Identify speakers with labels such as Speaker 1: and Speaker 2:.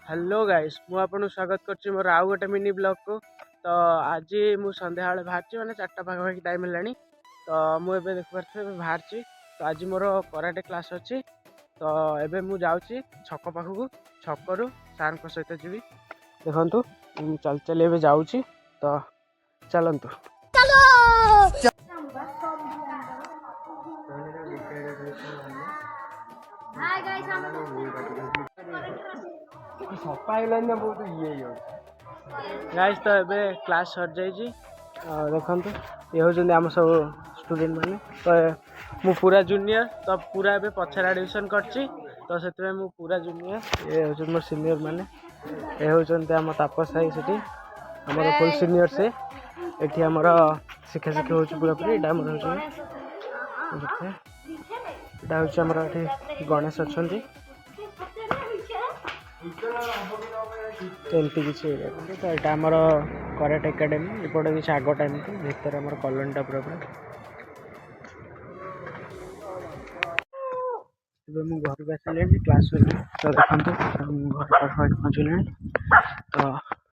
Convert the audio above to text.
Speaker 1: Hello guys मु आपन स्वागत करछि मोर आउ गोटे मिनी ब्लॉग को। तो आज मु संध्या बेले बाहर माने 4टा पाखा टाइम हेलानी। तो मु एबे देख पारथे बाहर तो आज मोर कराटे क्लास अछि। तो एबे मु जाउछि छक पाखु छकरू सार को सहित जीवी देखंतु चल चल एबे जाउछि। तो चलंतु चलो हाय गाइस गाइस तो एबे क्लास सर जाइए देखते ये होम सब स्टूडेंट मैंने। तो मु पूरा जूनियर तो पूरा एबे पछर एडमिशन करछि। तो से मु पूरा जूनियर ये हो मोर सीनियर मैंने ये होम तापस भाई से आमर फुल सीनियर से एठी आमर शिखा शिखा हो पूरा पूरी एटा आमर हो गणेश अच्छा एमती किसी तो यहाँ आमर कराटे एकेडमी एपटे किसी आगटा एमती भर आम कॉलोनीटा पूरा पूरा घर को आसिले क्लास तो देखते घर पाख पहुँचल। तो